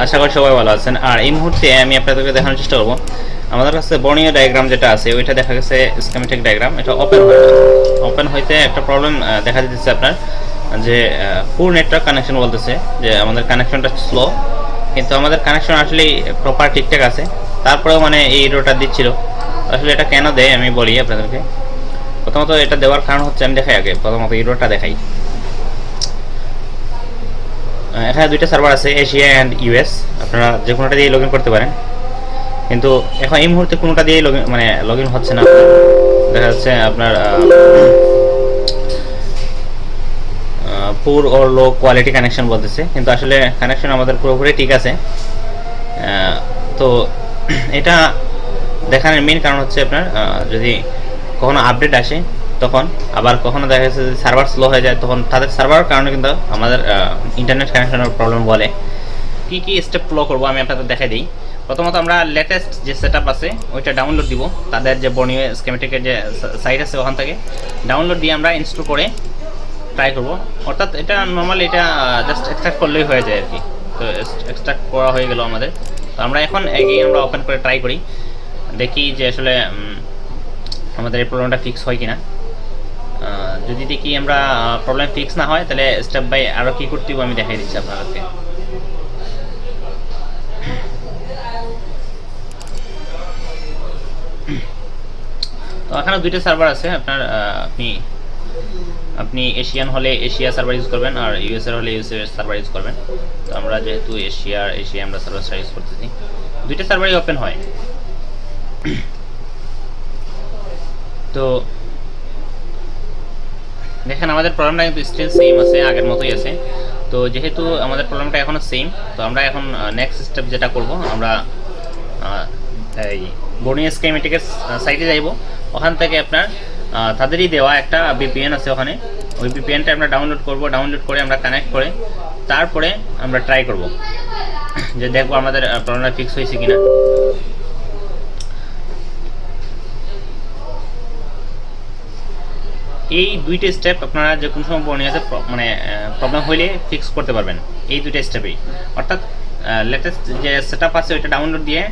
আশা করি সবাই ভালো আছেন। আর এই মুহূর্তে আমি আপনাদেরকে দেখানোর চেষ্টা করব আমাদের কাছে বর্নিও ডায়াগ্রাম যেটা আছে ওইটা দেখা গেছে স্কিমেটিক ডায়াগ্রাম, এটা ওপেন হয় না। ওপেন হইতে একটা প্রবলেম দেখা দিতেছে আপনার, যে পুর নেটওয়ার্ক কানেকশন বলতেছে যে আমাদের কানেকশনটা স্লো, কিন্তু আমাদের কানেকশন আসলে প্রপার ঠিকঠাক আছে, তারপরেও মানে এই এররটা দিচ্ছিল। আসলে এটা কেন দেয় আমি বলি আপনাদেরকে। প্রথমত এটা দেওয়ার কারণ হচ্ছে, আমি দেখাই আগে প্রথমত এররটা দেখাই। এখানে দুইটা সার্ভার আছে, এশিয়া অ্যান্ড ইউএস। আপনারা যে কোনোটা দিয়ে লগ ইন করতে পারেন, কিন্তু এখন এই মুহূর্তে কোনোটা দিয়ে লগ ইন হচ্ছে না। দেখা যাচ্ছে আপনার পুর ওর লো কোয়ালিটি কানেকশন বলতেছে, কিন্তু আসলে কানেকশন আমাদের পুরোপুরি ঠিক আছে। তো এটা দেখানোর মেইন কারণ হচ্ছে আপনার যদি কখনো আপডেট আসে তখন, আবার কখনো দেখা যাচ্ছে যদি সার্ভার স্লো হয়ে যায় তখন তাদের সার্ভারের কারণে কিন্তু আমাদের ইন্টারনেট কানেকশনের প্রবলেম বলে। কী কী স্টেপ ফলো করবো আমি আপনাদের দেখাই দিই। প্রথমত আমরা লেটেস্ট যে সেট আপ আছে ওইটা ডাউনলোড দিব, তাদের যে বর্নিও স্কিমেটিকের যে সাইট আছে ওখান থেকে ডাউনলোড দিয়ে আমরা ইনস্টল করে ট্রাই করব। অর্থাৎ এটা নর্মালি এটা জাস্ট এক্সট্রাক্ট করলেই হয়ে যায় আর কি। তো এক্সট্রাক্ট করা হয়ে গেল আমাদের। তো আমরা এখন এগেইন আমরা ওপেন করে ট্রাই করি, দেখি যে আসলে আমাদের এই প্রবলেমটা ফিক্স হয় কিনা। যদি দেখি আমরা প্রবলেম ফিক্স না হয় তাহলে স্টেপ বাই আরও কী করতে হবে আমি দেখাই দিচ্ছি আপনাদেরকে। তো এখানে দুইটা সার্ভার আছে আপনার, আপনি এশিয়ান হলে এশিয়া সার্ভার ইউজ করবেন, আর ইউএসএর হলে ইউএসএ সার্ভার ইউজ করবেন। তো আমরা যেহেতু এশিয়া আমরা সার্ভারটা ইউজ করতেছি, দুইটা সার্ভারই ওপেন হয়। তো দেখেন আমাদের প্রবলেমটা কিন্তু স্টিল সেম আছে, আগের মতোই আছে। তো যেহেতু আমাদের প্রবলেমটা এখনও সেম, তো আমরা এখন নেক্সট স্টেপ যেটা করব, আমরা এই বর্নিও স্কিমেটিকের সাইটে যাইব। ওখান থেকে আপনার তাদেরই দেওয়া একটা ভিপিএন আছে ওখানে, ওই ভিপিএনটা আমরা ডাউনলোড করব। ডাউনলোড করে আমরা কানেক্ট করে তারপরে আমরা ট্রাই করব যে দেখবো আমাদের প্রবলেমটা ফিক্স হয়েছে কিনা। এই দুইটা স্টেপ আপনারা যে কোনো সময় বর্নিওতে প্রবলেম হইলে ফিক্স করতে পারবেন, এই দুইটা স্টেপেই। অর্থাৎ লেটেস্ট যে সেট আপ আছে ওইটা ডাউনলোড দিয়ে,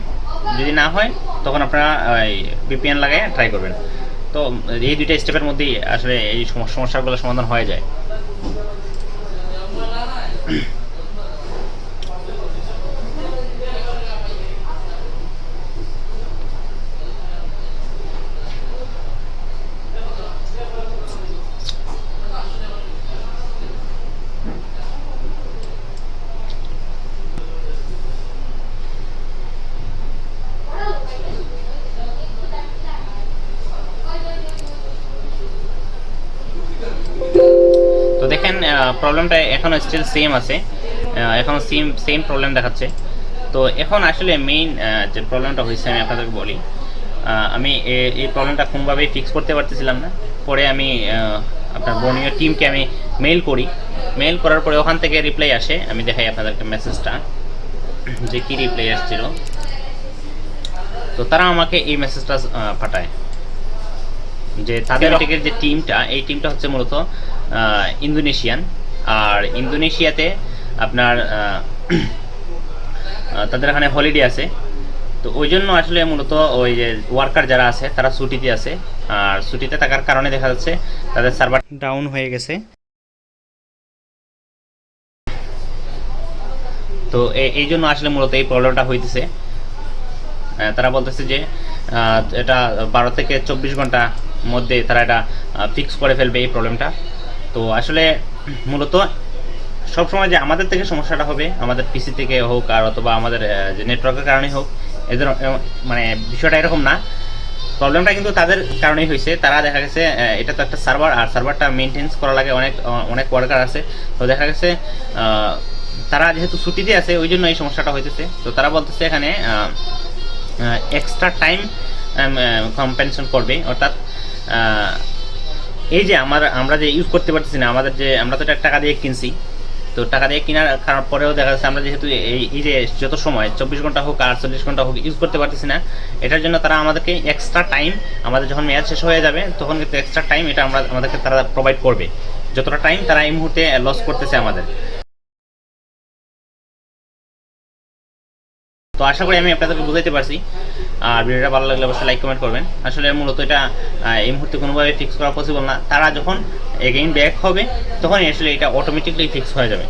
যদি না হয় তখন আপনারা ভিপিএন লাগায় ট্রাই করবেন। তো এই দুইটা স্টেপের মধ্যেই আসলে এই সমস্যাগুলো সমাধান হয়ে যায়। তো দেখেন প্রবলেমটা এখনও স্টিল সেম আছে, এখনও সেম প্রবলেম দেখাচ্ছে। তো এখন আসলে মেইন যে প্রবলেমটা হয়েছে আমি আপনাদেরকে বলি। আমি এই প্রবলেমটা কোনোভাবেই ফিক্স করতে পারতেছিলাম না। পরে আমি আপনার বর্নিও টিমকে আমি মেইল করি। মেইল করার পরে ওখান থেকে রিপ্লাই আসে, আমি দেখাই আপনাদেরকে মেসেজটা যে কী রিপ্লাই আসছিল। তো তারা আমাকে এই মেসেজটা পাঠায় যে তাদের যে টিমটা, এই টিমটা হচ্ছে মূলত ইন্দোনেশিয়ান। আর ইন্দোনেশিয়াতে আপনার তাদের এখানে হলিডে আছে। তো ওই জন্য আসলে মূলত ওই যে ওয়ার্কার যারা আছে তারা ছুটিতে আছে, আর ছুটিতে থাকার কারণে দেখা যাচ্ছে তাদের সার্ভার ডাউন হয়ে গেছে। তো এই জন্য আসলে মূলত এই প্রবলেমটা হইতেছে। তারা বলতেছে যে এটা 12 থেকে 24 ঘন্টার মধ্যে তারা এটা ফিক্স করে ফেলবে এই প্রবলেমটা। তো আসলে মূলত সবসময় যে আমাদের থেকে সমস্যাটা হবে, আমাদের পিসি থেকে হোক আর অথবা আমাদের যে নেটওয়ার্কের কারণেই হোক, এদের বিষয়টা এরকম না। প্রবলেমটা কিন্তু তাদের কারণেই হয়েছে। তারা দেখা গেছে এটা তো একটা সার্ভার, আর সার্ভারটা মেনটেন্স করা লাগে, অনেক ওয়ার্কার আছে। তো দেখা গেছে তারা যেহেতু ছুটিতে আছে ওই জন্য এই সমস্যাটা হইতেছে। তো তারা বলতেছে এখানে এক্সট্রা টাইম কম্পেনসেশন করবে। অর্থাৎ এই যে আমরা যে ইউজ করতে পারতেছি না, আমরা তো টাকা দিয়ে কিনছি। তো টাকা দিয়ে কেনার পরেও দেখা যাচ্ছে আমরা যেহেতু এই যে যত সময় 24 ঘন্টা হোক আর 40 ঘন্টা হোক ইউজ করতে পারতেছি না, এটার জন্য তারা আমাদেরকে এক্সট্রা টাইম, আমাদের যখন মেয়াদ শেষ হয়ে যাবে তখন কিন্তু এক্সট্রা টাইম এটা আমাদেরকে তারা প্রোভাইড করবে, যতটা টাইম তারা এই মুহূর্তে লস করতেছে আমাদের। তো আশা করি আমি আপনাদেরকে বুঝাইতে পারছি। আর ভিডিওটা ভালো লাগলে অবশ্যই লাইক কমেন্ট করবেন। আসলে মূলত এটা এই মুহূর্তে কোনোভাবে ফিক্স করা পসিবল না, তারা যখন এগেইন ব্যাক হবে তখনই আসলে এটা অটোমেটিকলি ফিক্স হয়ে যাবে।